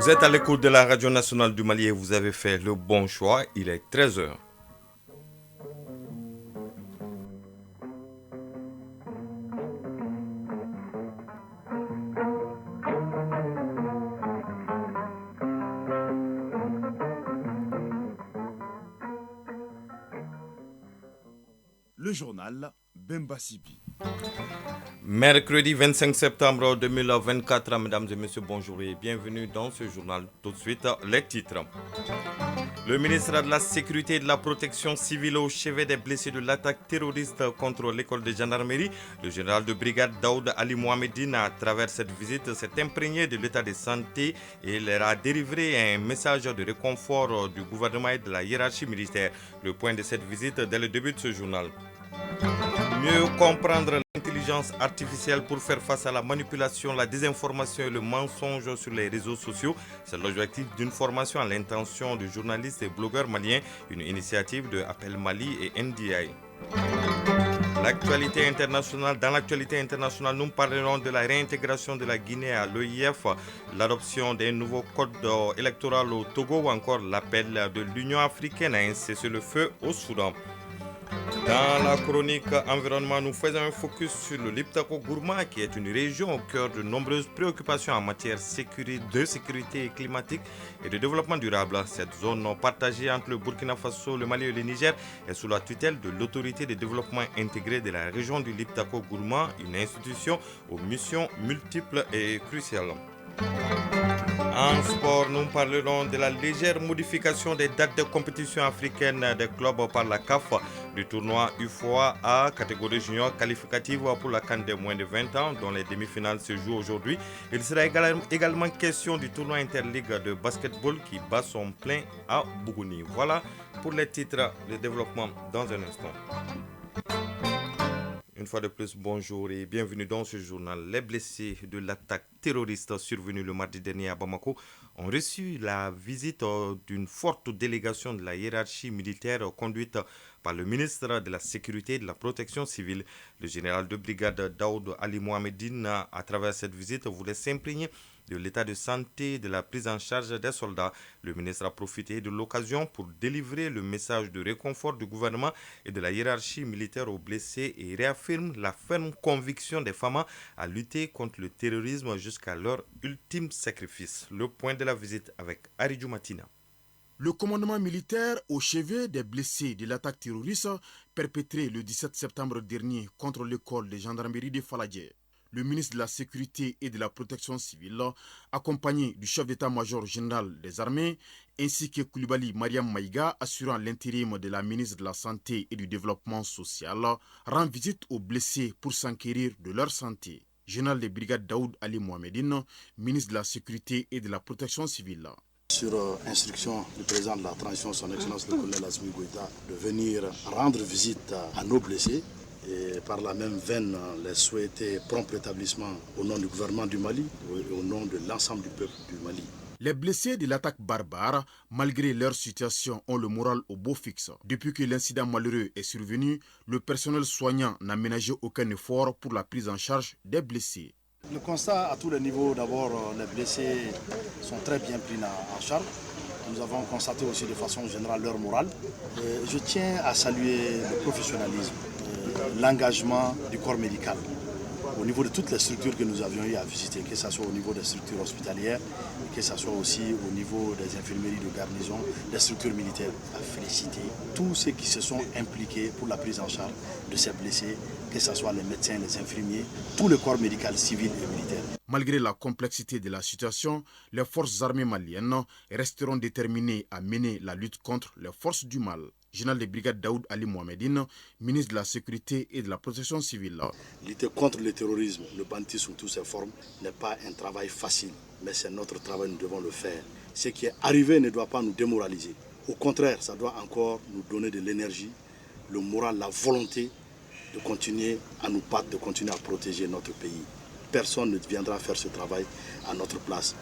Vous êtes à l'écoute de la radio nationale du Mali et vous avez fait le bon choix. Il est 13 heures. Le journal Bemba Sibi. Mercredi 25 septembre 2024, mesdames et messieurs, bonjour et bienvenue dans ce journal. Tout de suite, les titres. Le ministre de la Sécurité et de la Protection civile au chevet des blessés de l'attaque terroriste contre l'école de gendarmerie, le général de brigade Daoud Ali Mohamedine, à travers cette visite, s'est imprégné de l'état de santé et leur a délivré un message de réconfort du gouvernement et de la hiérarchie militaire. Le point de cette visite dès le début de ce journal. Mieux comprendre l'intelligence artificielle pour faire face à la manipulation, la désinformation et le mensonge sur les réseaux sociaux. C'est l'objectif d'une formation à l'intention de journalistes et blogueurs maliens, une initiative de Appel Mali et NDI. Dans l'actualité internationale, nous parlerons de la réintégration de la Guinée à l'OIF, l'adoption d'un nouveau code électoral au Togo ou encore l'appel de l'Union africaine à un cessez-le-feu au Soudan. Dans la chronique environnement, nous faisons un focus sur le Liptako Gourma, qui est une région au cœur de nombreuses préoccupations en matière de sécurité climatique et de développement durable. Cette zone partagée entre le Burkina Faso, le Mali et le Niger est sous la tutelle de l'autorité de développement intégré de la région du Liptako Gourma, une institution aux missions multiples et cruciales. En sport, nous parlerons de la légère modification des dates de compétition africaine des clubs par la CAF, du tournoi UFOA A, catégorie junior qualificative pour la CAN des moins de 20 ans, dont les demi-finales se jouent aujourd'hui. Il sera également question du tournoi interligue de basketball qui bat son plein à Bougouni. Voilà pour les titres de développement dans un instant. Une fois de plus, bonjour et bienvenue dans ce journal. Les blessés de l'attaque terroriste survenue le mardi dernier à Bamako ont reçu la visite d'une forte délégation de la hiérarchie militaire conduite par le ministre de la Sécurité et de la Protection civile. Le général de brigade Daoud Ali Mohamedine, à travers cette visite, voulait s'imprégner de l'état de santé de la prise en charge des soldats. Le ministre a profité de l'occasion pour délivrer le message de réconfort du gouvernement et de la hiérarchie militaire aux blessés et réaffirme la ferme conviction des femmes à lutter contre le terrorisme jusqu'à leur ultime sacrifice. Le point de la visite avec Aridou Matina. Le commandement militaire au chevet des blessés de l'attaque terroriste perpétrée le 17 septembre dernier contre l'école de gendarmerie de Faladje. Le ministre de la Sécurité et de la Protection civile, accompagné du chef d'état-major général des armées, ainsi que Koulibaly Mariam Maïga, assurant l'intérim de la ministre de la Santé et du Développement social, rend visite aux blessés pour s'enquérir de leur santé. Général des brigades Daoud Ali Mohamedine, ministre de la Sécurité et de la Protection civile. Sur instruction du président de la transition, son excellence le colonel Assimi Goïta, de venir rendre visite à nos blessés et par la même veine les souhaiter prompt rétablissement au nom du gouvernement du Mali et au nom de l'ensemble du peuple du Mali. Les blessés de l'attaque barbare, malgré leur situation, ont le moral au beau fixe. Depuis que l'incident malheureux est survenu, le personnel soignant n'a ménagé aucun effort pour la prise en charge des blessés. Le constat à tous les niveaux, d'abord les blessés sont très bien pris en charge. Nous avons constaté aussi de façon générale leur morale. Je tiens à saluer le professionnalisme, l'engagement du corps médical au niveau de toutes les structures que nous avions eu à visiter, que ce soit au niveau des structures hospitalières, que ce soit aussi au niveau des infirmeries de garnison, des structures militaires, à féliciter tous ceux qui se sont impliqués pour la prise en charge de ces blessés, que ce soit les médecins, les infirmiers, tout le corps médical civil et militaire. Malgré la complexité de la situation, les forces armées maliennes resteront déterminées à mener la lutte contre les forces du mal. Général de brigade Daoud Ali Mohamedine, ministre de la Sécurité et de la Protection civile. Lutter contre le terrorisme, le banditisme sous toutes ses formes n'est pas un travail facile, mais c'est notre travail, nous devons le faire. Ce qui est arrivé ne doit pas nous démoraliser. Au contraire, ça doit encore nous donner de l'énergie, le moral, la volonté de continuer à nous battre, de continuer à protéger notre pays. Personne ne viendra faire ce travail à notre place.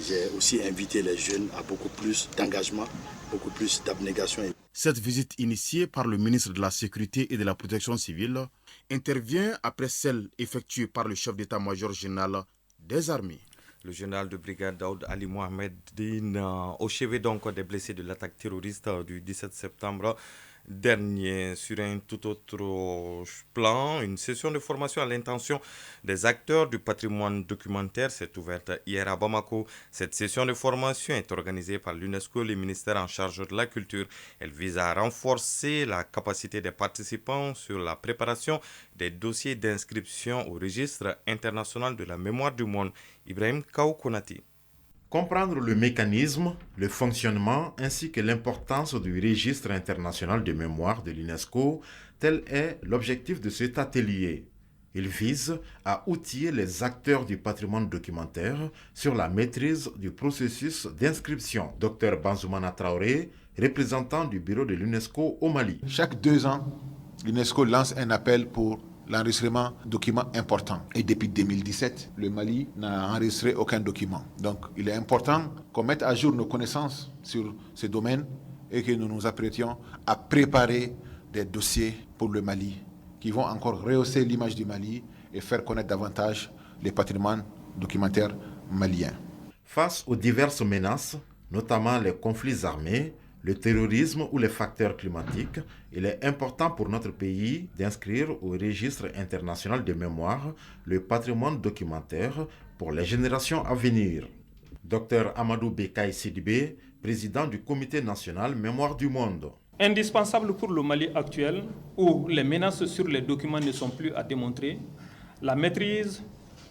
J'ai aussi invité les jeunes à beaucoup plus d'engagement, beaucoup plus d'abnégation. Cette visite initiée par le ministre de la Sécurité et de la Protection civile intervient après celle effectuée par le chef d'état-major général des armées. Le général de brigade Daoud Ali Mohamed Din, au chevet donc des blessés de l'attaque terroriste du 17 septembre dernier. Sur un tout autre plan, une session de formation à l'intention des acteurs du patrimoine documentaire s'est ouverte hier à Bamako. Cette session de formation est organisée par l'UNESCO et le ministère en charge de la culture. Elle vise à renforcer la capacité des participants sur la préparation des dossiers d'inscription au registre international de la mémoire du monde. Ibrahim Kaoukonati. Comprendre le mécanisme, le fonctionnement ainsi que l'importance du registre international de mémoire de l'UNESCO, tel est l'objectif de cet atelier. Il vise à outiller les acteurs du patrimoine documentaire sur la maîtrise du processus d'inscription. Dr Banzoumana Traoré, représentant du bureau de l'UNESCO au Mali. Chaque 2 ans, l'UNESCO lance un appel pour l'enregistrement de documents importants. Et depuis 2017, le Mali n'a enregistré aucun document. Donc, il est important qu'on mette à jour nos connaissances sur ces domaines et que nous nous apprêtions à préparer des dossiers pour le Mali qui vont encore rehausser l'image du Mali et faire connaître davantage les patrimoines documentaires maliens. Face aux diverses menaces, notamment les conflits armés, le terrorisme ou les facteurs climatiques, il est important pour notre pays d'inscrire au registre international de mémoire le patrimoine documentaire pour les générations à venir. Dr Amadou Bekay Sidibé, président du Comité national Mémoire du monde. Indispensable pour le Mali actuel, où les menaces sur les documents ne sont plus à démontrer, la maîtrise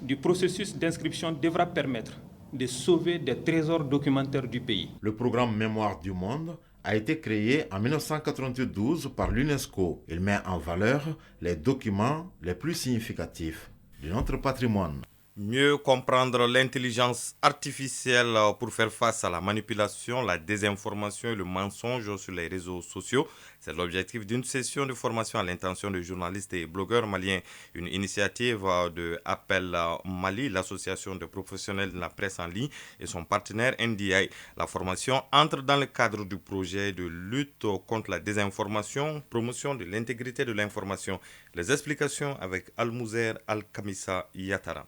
du processus d'inscription devra permettre de sauver des trésors documentaires du pays. Le programme Mémoire du monde a été créé en 1992 par l'UNESCO. Il met en valeur les documents les plus significatifs de notre patrimoine. Mieux comprendre l'intelligence artificielle pour faire face à la manipulation, la désinformation et le mensonge sur les réseaux sociaux. C'est l'objectif d'une session de formation à l'intention de journalistes et blogueurs maliens. Une initiative de Appel Mali, l'association de professionnels de la presse en ligne et son partenaire NDI. La formation entre dans le cadre du projet de lutte contre la désinformation, promotion de l'intégrité de l'information. Les explications avec Al-Mouzer Al-Kamissa Yatara.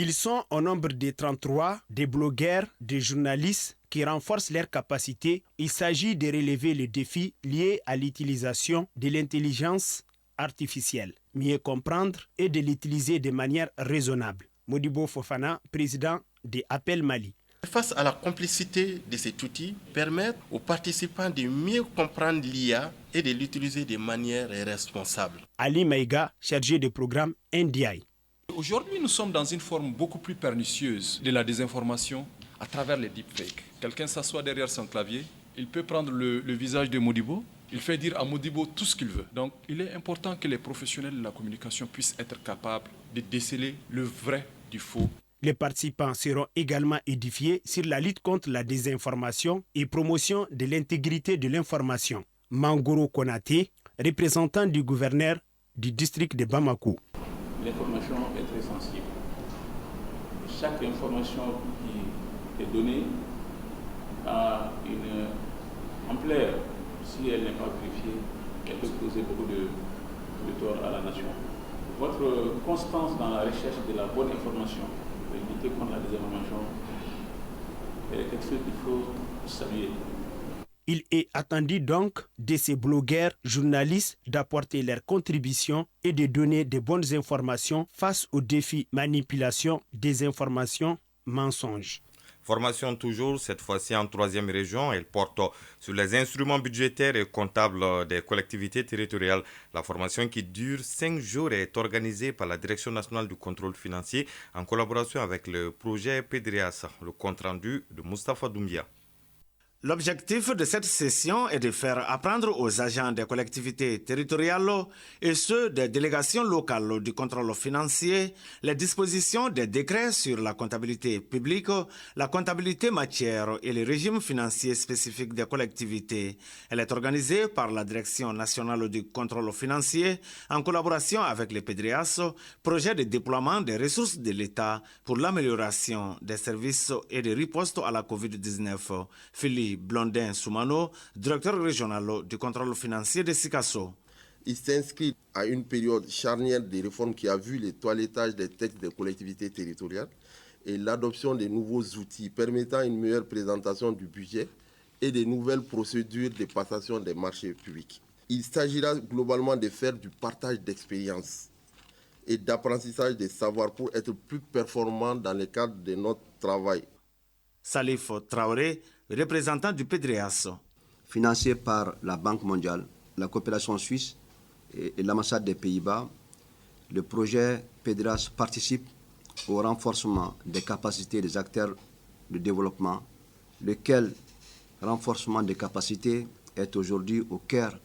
Ils sont au nombre de 33, des blogueurs, des journalistes qui renforcent leurs capacités. Il s'agit de relever les défis liés à l'utilisation de l'intelligence artificielle, mieux comprendre et de l'utiliser de manière raisonnable. Modibo Fofana, président de Appel Mali. Face à la complexité de cet outil, permettre aux participants de mieux comprendre l'IA et de l'utiliser de manière responsable. Ali Maïga, chargé de programme NDI. Aujourd'hui, nous sommes dans une forme beaucoup plus pernicieuse de la désinformation à travers les deepfakes. Quelqu'un s'assoit derrière son clavier, il peut prendre le visage de Modibo, il fait dire à Modibo tout ce qu'il veut. Donc, il est important que les professionnels de la communication puissent être capables de déceler le vrai du faux. Les participants seront également édifiés sur la lutte contre la désinformation et promotion de l'intégrité de l'information. Mangoro Konaté, représentant du gouverneur du district de Bamako. L'information est très sensible. Chaque information qui est donnée a une ampleur. Si elle n'est pas vérifiée, elle peut causer beaucoup de tort à la nation. Votre constance dans la recherche de la bonne information, de lutter contre la désinformation, est quelque chose qu'il faut saluer. Il est attendu donc de ces blogueurs, journalistes, d'apporter leur contribution et de donner de bonnes informations face aux défis manipulation, désinformation, mensonges. Formation toujours, cette fois-ci en 3e région. Elle porte sur les instruments budgétaires et comptables des collectivités territoriales. La formation qui dure 5 jours est organisée par la Direction nationale du contrôle financier en collaboration avec le projet PEDRIAS, le compte-rendu de Moustapha Doumbia. L'objectif de cette session est de faire apprendre aux agents des collectivités territoriales et ceux des délégations locales du contrôle financier les dispositions des décrets sur la comptabilité publique, la comptabilité matière et les régimes financiers spécifiques des collectivités. Elle est organisée par la Direction nationale du contrôle financier en collaboration avec les PEDRIAS, projet de déploiement des ressources de l'État pour l'amélioration des services et de riposte à la COVID-19. Philippe Blondin Soumano, directeur régional du contrôle financier de Sikasso. Il s'inscrit à une période charnière des réformes qui a vu le toilettage des textes des collectivités territoriales et l'adoption des nouveaux outils permettant une meilleure présentation du budget et des nouvelles procédures de passation des marchés publics. Il s'agira globalement de faire du partage d'expériences et d'apprentissage des savoirs pour être plus performants dans le cadre de notre travail. Salif Traoré, représentant du PEDREAS. Financé par la Banque mondiale, la coopération suisse et l'ambassade des Pays-Bas, le projet PEDREAS participe au renforcement des capacités des acteurs de développement, lequel renforcement des capacités est aujourd'hui au cœur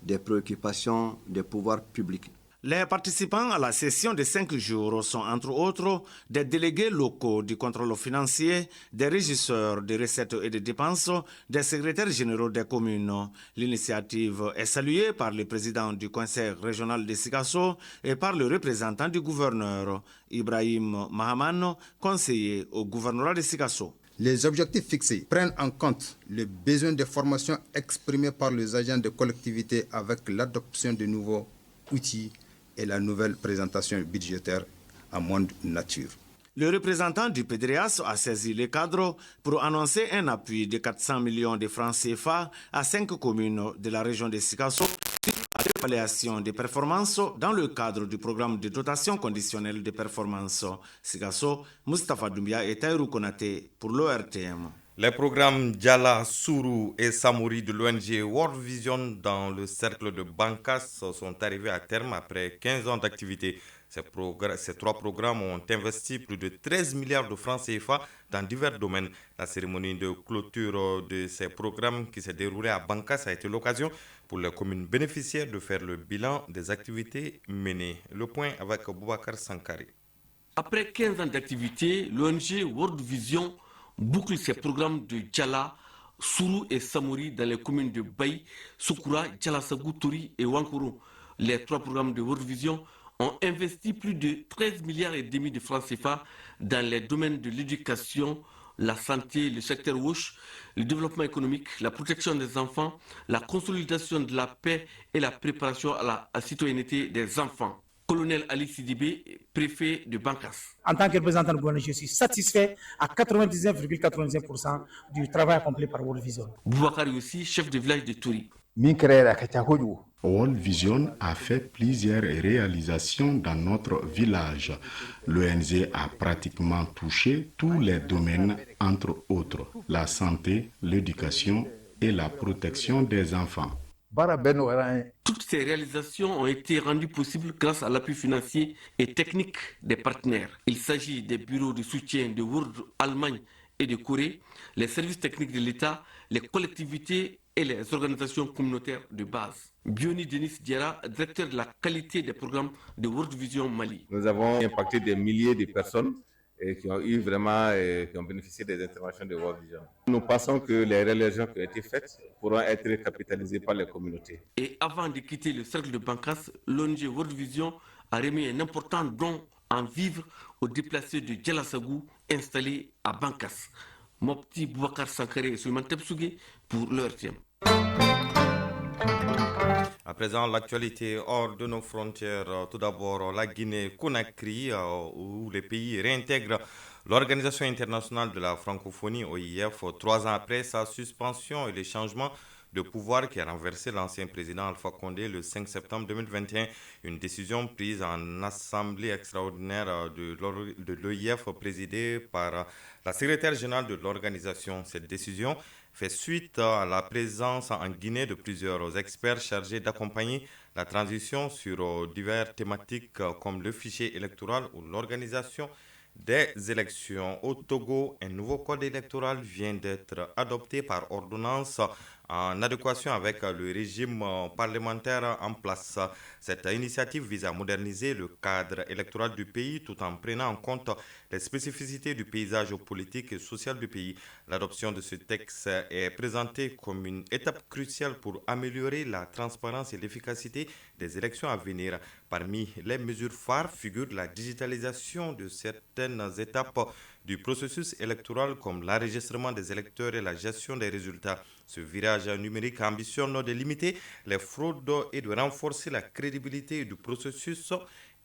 des préoccupations des pouvoirs publics. Les participants à la session de 5 jours sont entre autres des délégués locaux du contrôle financier, des régisseurs de recettes et de dépenses, des secrétaires généraux des communes. L'initiative est saluée par le président du conseil régional de Sikasso et par le représentant du gouverneur, Ibrahim Mahaman, conseiller au gouvernorat de Sikasso. Les objectifs fixés prennent en compte les besoins de formation exprimés par les agents de collectivité avec l'adoption de nouveaux outils et la nouvelle présentation budgétaire à moindre nature. Le représentant du PEDREAS a saisi le cadre pour annoncer un appui de 400 millions de francs CFA à 5 communes de la région de Sikasso à l'évaluation des performances dans le cadre du programme de dotation conditionnelle de performance. Sikasso, Mustafa Doumbia et Taïrou Konaté pour l'ORTM. Les programmes Djala, Sourou et Samouri de l'ONG World Vision dans le cercle de Bankas sont arrivés à terme après 15 ans d'activité. Ces 3 programmes ont investi plus de 13 milliards de francs CFA dans divers domaines. La cérémonie de clôture de ces programmes qui s'est déroulée à Bankas a été l'occasion pour les communes bénéficiaires de faire le bilan des activités menées. Le point avec Boubacar Sankari. Après 15 ans d'activité, l'ONG World Vision boucle ses programmes de Djala, Sourou et Samouri dans les communes de Baï, Soukoura, Djalasagou, Touri et Wankuru. Les 3 programmes de World Vision ont investi plus de 13 milliards et demi de francs CFA dans les domaines de l'éducation, la santé, le secteur WOSH, le développement économique, la protection des enfants, la consolidation de la paix et la préparation à la citoyenneté des enfants. Colonel Ali Sidibé, préfet de Bankas. En tant que représentant du gouvernement, je suis satisfait à 99,95% du travail accompli par World Vision. Boubacar aussi, chef de village de Touri. World Vision a fait plusieurs réalisations dans notre village. L'ONG a pratiquement touché tous les domaines, entre autres la santé, l'éducation et la protection des enfants. Toutes ces réalisations ont été rendues possibles grâce à l'appui financier et technique des partenaires. Il s'agit des bureaux de soutien de World Allemagne et de Corée, les services techniques de l'État, les collectivités et les organisations communautaires de base. Bioni Denis Diara, directeur de la qualité des programmes de World Vision Mali. Nous avons impacté des milliers de personnes qui ont eu vraiment, qui ont bénéficié des interventions de World Vision. Nous pensons que les réalisations qui ont été faites pourront être capitalisées par les communautés. Et avant de quitter le cercle de Bankas, l'ONG World Vision a remis un important don en vivres aux déplacés de Djalasagou installés à Bankas. Mopti Boubacar Sankare et Souleymane Tebsougué pour l'ORTM. À présent, l'actualité hors de nos frontières. Tout d'abord, la Guinée-Conakry, où les pays réintègrent l'Organisation internationale de la francophonie, OIF, 3 ans après sa suspension et les changements de pouvoir qui a renversé l'ancien président Alpha Condé le 5 septembre 2021. Une décision prise en assemblée extraordinaire de l'OIF présidée par la secrétaire générale de l'organisation. Cette décision fait suite à la présence en Guinée de plusieurs experts chargés d'accompagner la transition sur diverses thématiques comme le fichier électoral ou l'organisation des élections. Au Togo, un nouveau code électoral vient d'être adopté par ordonnance en adéquation avec le régime parlementaire en place. Cette initiative vise à moderniser le cadre électoral du pays tout en prenant en compte les spécificités du paysage politique et social du pays. L'adoption de ce texte est présentée comme une étape cruciale pour améliorer la transparence et l'efficacité des élections à venir. Parmi les mesures phares figure la digitalisation de certaines étapes du processus électoral comme l'enregistrement des électeurs et la gestion des résultats. Ce virage numérique ambitionne de limiter les fraudes et de renforcer la crédibilité du processus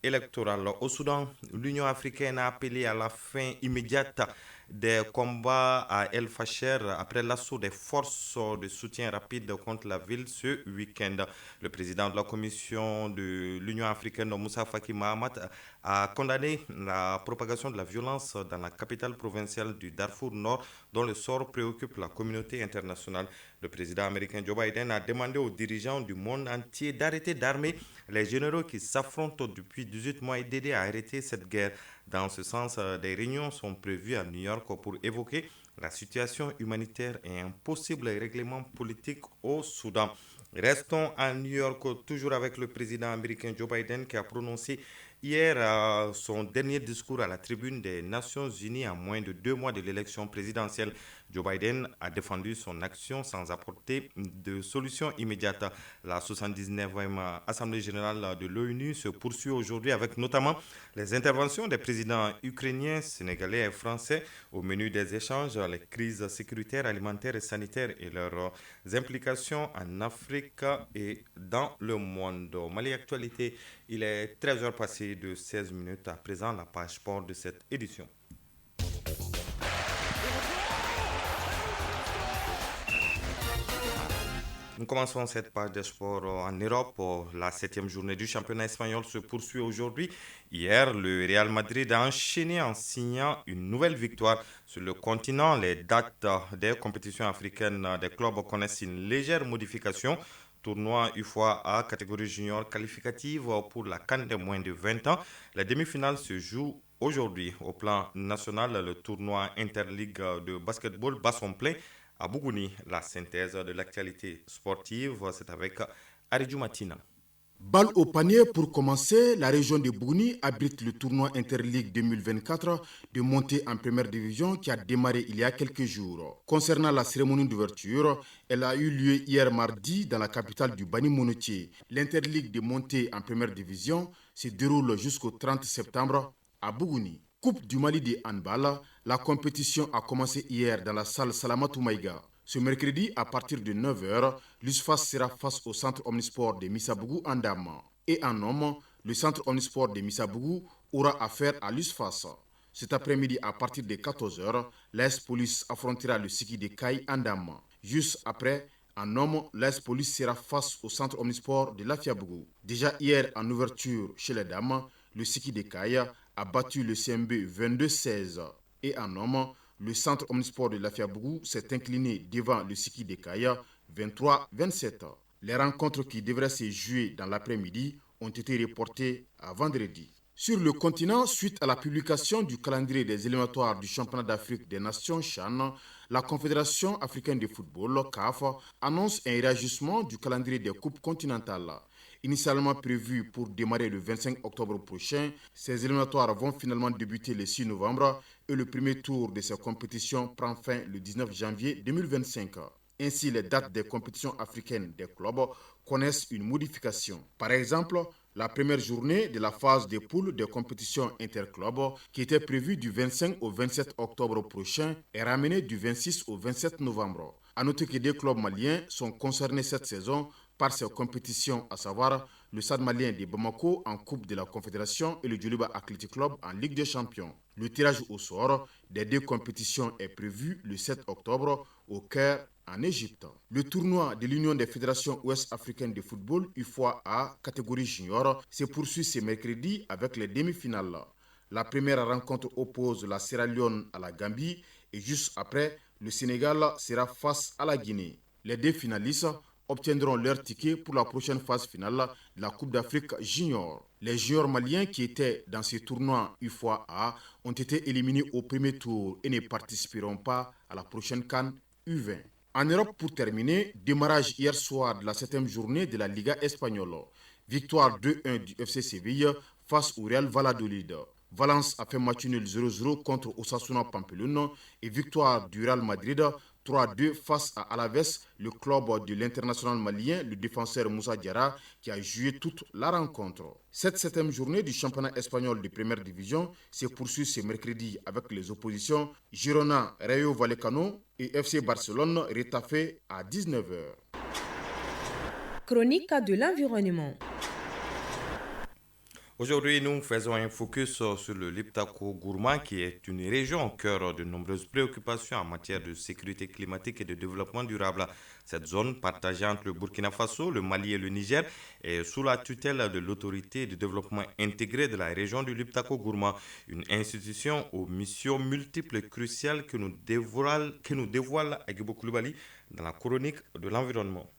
électorale. Au Soudan, l'Union africaine a appelé à la fin immédiate des combats à El Fasher après l'assaut des forces de soutien rapide contre la ville ce week-end. Le président de la commission de l'Union africaine, Moussa Faki Mahamat, a condamné la propagation de la violence dans la capitale provinciale du Darfour Nord, dont le sort préoccupe la communauté internationale. Le président américain Joe Biden a demandé aux dirigeants du monde entier d'arrêter d'armer les généraux qui s'affrontent depuis 18 mois et d'aider à arrêter cette guerre. Dans ce sens, des réunions sont prévues à New York pour évoquer la situation humanitaire et un possible règlement politique au Soudan. Restons à New York, toujours avec le président américain Joe Biden qui a prononcé hier son dernier discours à la tribune des Nations Unies à moins de 2 mois de l'élection présidentielle. Joe Biden a défendu son action sans apporter de solution immédiate. La 79e Assemblée générale de l'ONU se poursuit aujourd'hui avec notamment les interventions des présidents ukrainiens, sénégalais et français au menu des échanges, les crises sécuritaires, alimentaires et sanitaires et leurs implications en Afrique et dans le monde. Mali Actualité, il est 13h passé de 16 minutes. À présent, la page sport de cette édition. Nous commençons cette page de sport en Europe. La 7e journée du championnat espagnol se poursuit aujourd'hui. Hier, le Real Madrid a enchaîné en signant une nouvelle victoire sur le continent. Les dates des compétitions africaines des clubs connaissent une légère modification. Tournoi UFOA catégorie junior qualificative pour la CAN des moins de 20 ans. La demi-finale se joue aujourd'hui. Au plan national, le tournoi Interligue de basketball bat son plein à Bougouni. La synthèse de l'actualité sportive, c'est avec Aridjou Matina. Balle au panier pour commencer, la région de Bougouni abrite le tournoi Interligue 2024 de montée en première division qui a démarré il y a quelques jours. Concernant la cérémonie d'ouverture, elle a eu lieu hier mardi dans la capitale du Bani Monotier. L'Interligue de montée en première division se déroule jusqu'au 30 septembre à Bougouni. Coupe du Mali de handball, la compétition a commencé hier dans la salle Salamatou Maïga. Ce mercredi, à partir de 9h, l'USFAS sera face au centre omnisport de Missabougou en dames. Et en homme, le centre omnisport de Missabougou aura affaire à l'USFAS. Cet après-midi, à partir de 14h, l'AS Police affrontera le Siki de Kaï en dames. Juste après, en homme, l'AS Police sera face au centre omnisport de Lafiabougou. Déjà hier, en ouverture chez les dames, le Siki de Kaï a battu le CMB 22-16. Et en homme, le centre omnisport de Lafiabougou s'est incliné devant le Siki de Kaya 23-27. Les rencontres qui devraient se jouer dans l'après-midi ont été reportées à vendredi. Sur le continent, suite à la publication du calendrier des éliminatoires du championnat d'Afrique des Nations CHAN, la Confédération africaine de football, CAF, annonce un réajustement du calendrier des coupes continentales. Initialement prévu pour démarrer le 25 octobre prochain, ces éliminatoires vont finalement débuter le 6 novembre et le premier tour de ces compétitions prend fin le 19 janvier 2025. Ainsi, les dates des compétitions africaines des clubs connaissent une modification. Par exemple, la première journée de la phase des poules des compétitions interclubs, qui était prévue du 25 au 27 octobre prochain, est ramenée du 26 au 27 novembre. À noter que 2 clubs maliens sont concernés cette saison par ces compétitions, à savoir le Stade malien de Bamako en Coupe de la Confédération et le Djoliba Athletic Club en Ligue des Champions. Le tirage au sort des 2 compétitions est prévu le 7 octobre au Caire, en Égypte. Le tournoi de l'Union des fédérations ouest-africaines de football, UFOA catégorie junior, se poursuit ce mercredi avec les demi-finales. La première rencontre oppose la Sierra Leone à la Gambie et juste après, le Sénégal sera face à la Guinée. Les 2 finalistes obtiendront leur ticket pour la prochaine phase finale de la Coupe d'Afrique Junior. Les juniors maliens qui étaient dans ce tournoi UFOA ont été éliminés au premier tour et ne participeront pas à la prochaine CAN U20. En Europe, pour terminer, démarrage hier soir de la 7e journée de la Liga espagnole. Victoire 2-1 du FC Séville face au Real Valladolid. Valence a fait match nul 0-0 contre Osasuna Pampelune et victoire du Real Madrid 3-2 face à Alaves, le club de l'international malien, le défenseur Moussa Diarra, qui a joué toute la rencontre. Cette 7e journée du championnat espagnol de première division se poursuit ce mercredi avec les oppositions Girona, Rayo Vallecano et FC Barcelone Retafe à 19h. Chronique de l'environnement. Aujourd'hui, nous faisons un focus sur le Liptako Gourma, qui est une région au cœur de nombreuses préoccupations en matière de sécurité climatique et de développement durable. Cette zone, partagée entre le Burkina Faso, le Mali et le Niger, est sous la tutelle de l'autorité de développement intégré de la région du Liptako Gourma, une institution aux missions multiples et cruciales que nous dévoile Aguibo Coulibaly dans la chronique de l'environnement.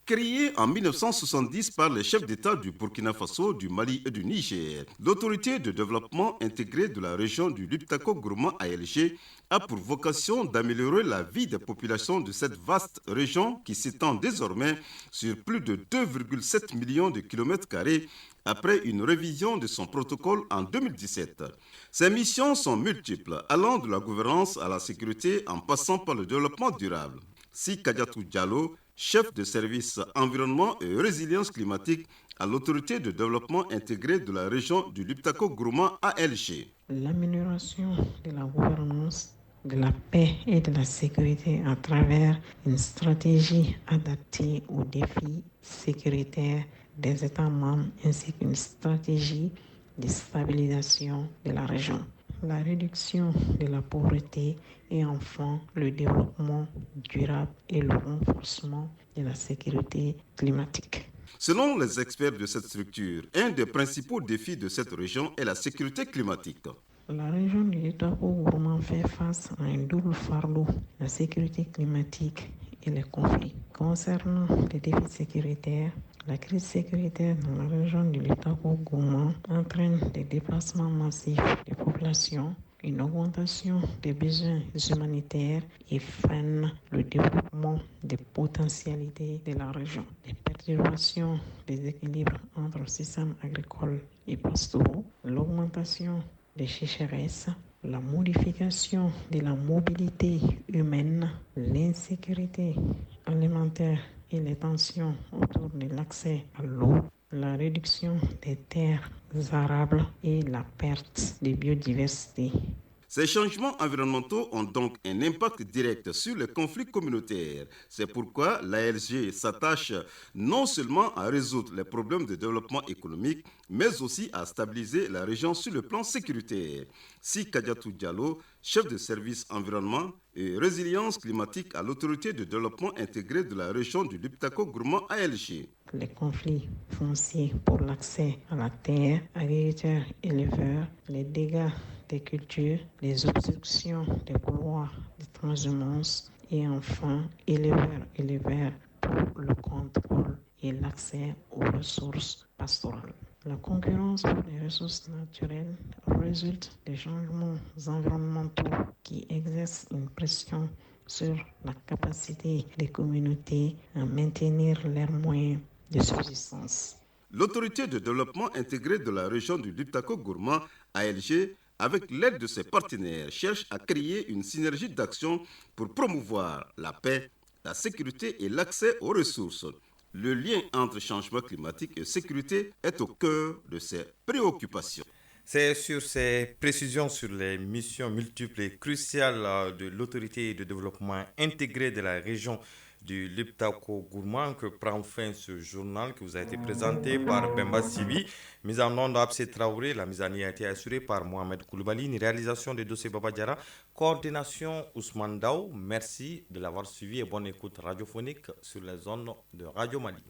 Créée en 1970 par les chefs d'État du Burkina Faso, du Mali et du Niger, l'autorité de développement intégré de la région du Liptako Gourma ALG a pour vocation d'améliorer la vie des populations de cette vaste région qui s'étend désormais sur plus de 2,7 millions de kilomètres carrés après une révision de son protocole en 2017. Ces missions sont multiples, allant de la gouvernance à la sécurité en passant par le développement durable. Si Kadiatou Diallo, chef de service environnement et résilience climatique à l'autorité de développement intégré de la région du Liptako Gourma ALG. L'amélioration de la gouvernance, de la paix et de la sécurité à travers une stratégie adaptée aux défis sécuritaires des États membres ainsi qu'une stratégie de stabilisation de la région. La réduction de la pauvreté et enfin le développement durable et le renforcement de la sécurité climatique. Selon les experts de cette structure, un des principaux défis de cette région est la sécurité climatique. La région du Liptako Gourma fait face à un double fardeau, la sécurité climatique et les conflits. Concernant les défis sécuritaires, la crise sécuritaire dans la région du Liptako Gourma entraîne des déplacements massifs des populations, une augmentation des besoins humanitaires et freine le développement des potentialités de la région. Les perturbations des équilibres entre le système agricole et pastoraux, l'augmentation des sécheresses, la modification de la mobilité humaine, l'insécurité alimentaire et les tensions autour de l'accès à l'eau, la réduction des terres arables et la perte de biodiversité. Ces changements environnementaux ont donc un impact direct sur les conflits communautaires. C'est pourquoi l'ALG s'attache non seulement à résoudre les problèmes de développement économique, mais aussi à stabiliser la région sur le plan sécuritaire. Si Kadiatou Diallo, chef de service environnement et résilience climatique à l'autorité de développement intégré de la région du Liptako Gourma ALG. Les conflits fonciers pour l'accès à la terre, agriculteurs, éleveurs, les dégâts des cultures, les obstructions des couloirs de transhumance et enfin éleveurs pour le contrôle et l'accès aux ressources pastorales. La concurrence pour les ressources naturelles résulte des changements environnementaux qui exercent une pression sur la capacité des communautés à maintenir leurs moyens de subsistance. L'autorité de développement intégré de la région du Liptako Gourma, ALG, avec l'aide de ses partenaires, cherche à créer une synergie d'action pour promouvoir la paix, la sécurité et l'accès aux ressources. Le lien entre changement climatique et sécurité est au cœur de ses préoccupations. C'est sur ces précisions sur les missions multiples et cruciales de l'autorité de développement intégré de la région du Liptako Gourma que prend fin ce journal qui vous a été présenté par Bemba Sibi. Mise en onde Abse Traoré, la mise en ligne a été assurée par Mohamed Koulibaly, une réalisation de dossier Baba Diara, coordination Ousmane Daou. Merci de l'avoir suivi et bonne écoute radiophonique sur les zones de Radio Mali.